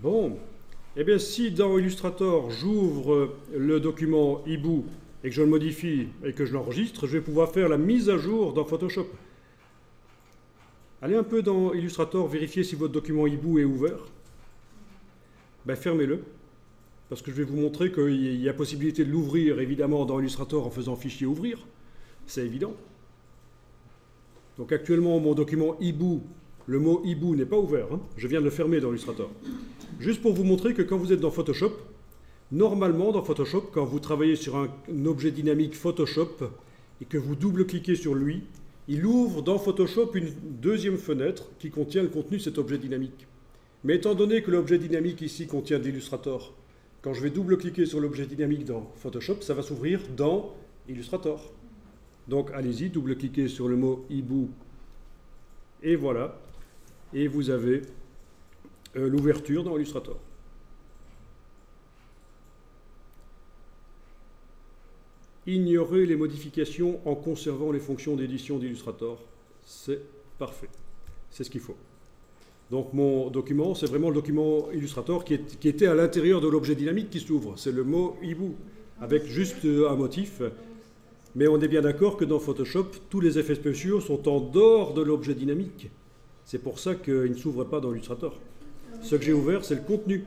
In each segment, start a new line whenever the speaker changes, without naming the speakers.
Bon, eh bien si dans Illustrator j'ouvre le document hibou et que je le modifie et que je l'enregistre, je vais pouvoir faire la mise à jour dans Photoshop. Allez un peu dans Illustrator, vérifier si votre document hibou est ouvert. Ben, fermez-le, parce que je vais vous montrer qu'il y a possibilité de l'ouvrir évidemment dans Illustrator en faisant fichier ouvrir. C'est évident. Donc actuellement mon document hibou, le mot hibou n'est pas ouvert, hein. Je viens de le fermer dans Illustrator. Juste pour vous montrer que quand vous êtes dans Photoshop, normalement dans Photoshop, quand vous travaillez sur un objet dynamique Photoshop et que vous double-cliquez sur lui, il ouvre dans Photoshop une deuxième fenêtre qui contient le contenu de cet objet dynamique. Mais étant donné que l'objet dynamique ici contient de l'Illustrator, quand je vais double-cliquer sur l'objet dynamique dans Photoshop, ça va s'ouvrir dans Illustrator. Donc allez-y, double-cliquez sur le mot hibou et voilà. Et vous avez l'ouverture dans Illustrator. Ignorez les modifications en conservant les fonctions d'édition d'Illustrator. C'est parfait. C'est ce qu'il faut. Donc mon document, c'est vraiment le document Illustrator qui était à l'intérieur de l'objet dynamique qui s'ouvre. C'est le mot hibou, avec juste un motif. Mais on est bien d'accord que dans Photoshop, tous les effets spéciaux sont en dehors de l'objet dynamique. C'est pour ça qu'il ne s'ouvre pas dans Illustrator. Ce que j'ai ouvert, c'est le contenu.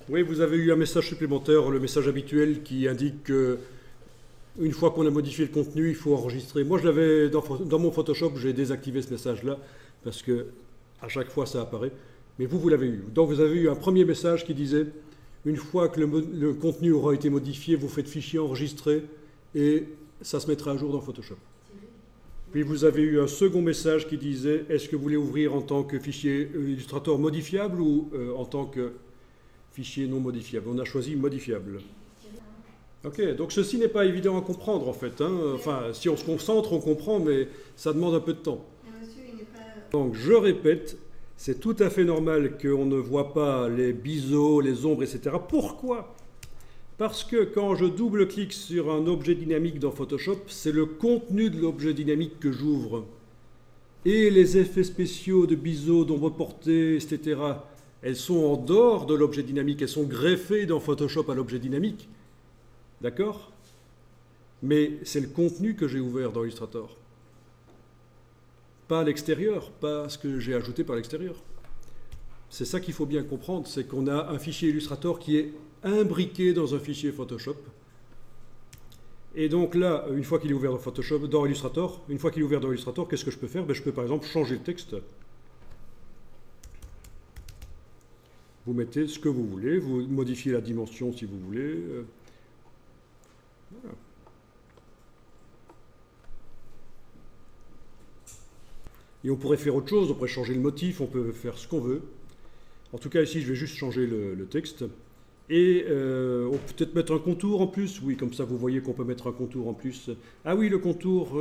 Oui, vous avez eu un message supplémentaire, le message habituel qui indique que une fois qu'on a modifié le contenu, il faut enregistrer. Moi, je l'avais dans mon Photoshop, j'ai désactivé ce message-là parce que à chaque fois ça apparaît. Mais vous l'avez eu. Donc vous avez eu un premier message qui disait une fois que le contenu aura été modifié, vous faites fichier enregistré et ça se mettra à jour dans Photoshop. Puis vous avez eu un second message qui disait est-ce que vous voulez ouvrir en tant que fichier Illustrator modifiable ou en tant que fichier non modifiable. On a choisi modifiable. Ok, donc ceci n'est pas évident à comprendre en fait, hein. Enfin, si on se concentre, on comprend, mais ça demande un peu de temps. Donc je répète, c'est tout à fait normal qu'on ne voit pas les biseaux, les ombres, etc. Pourquoi ? Parce que quand je double-clique sur un objet dynamique dans Photoshop, c'est le contenu de l'objet dynamique que j'ouvre. Et les effets spéciaux de biseaux, d'ombre portée, etc., elles sont en dehors de l'objet dynamique, elles sont greffées dans Photoshop à l'objet dynamique. D'accord ? Mais c'est le contenu que j'ai ouvert dans Illustrator. Pas l'extérieur, pas ce que j'ai ajouté par l'extérieur. C'est ça qu'il faut bien comprendre, c'est qu'on a un fichier Illustrator qui est imbriqué dans un fichier Photoshop. Et donc là, une fois qu'il est ouvert dans Photoshop, dans Illustrator, une fois qu'il est ouvert dans Illustrator, qu'est-ce que je peux faire ? Je peux par exemple changer le texte. Vous mettez ce que vous voulez, vous modifiez la dimension si vous voulez. Voilà. Et on pourrait faire autre chose, on pourrait changer le motif, on peut faire ce qu'on veut. En tout cas, ici, je vais juste changer le texte. Et on peut peut-être mettre un contour en plus. Oui, comme ça, vous voyez qu'on peut mettre un contour en plus. Ah oui, le contour,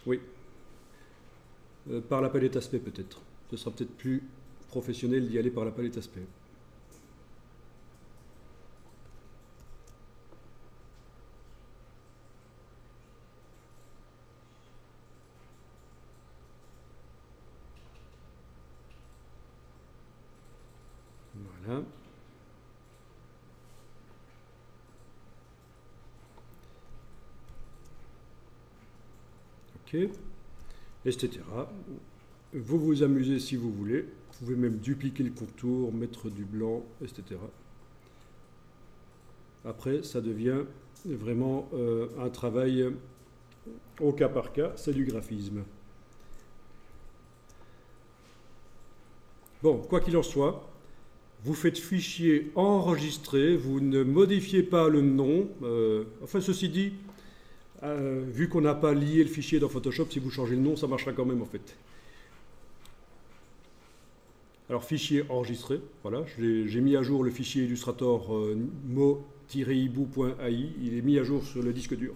oui. Par la palette aspect, peut-être. Ce sera peut-être plus professionnel d'y aller par la palette aspect. Voilà. OK. Etc. Vous vous amusez si vous voulez. Vous pouvez même dupliquer le contour, mettre du blanc, etc. Après, ça devient vraiment un travail au cas par cas. C'est du graphisme. Bon, quoi qu'il en soit, vous faites fichier enregistré, vous ne modifiez pas le nom. Enfin, ceci dit, vu qu'on n'a pas lié le fichier dans Photoshop, si vous changez le nom, ça marchera quand même en fait. Alors, fichier enregistré, voilà, j'ai mis à jour le fichier Illustrator mo-hibou.ai, il est mis à jour sur le disque dur.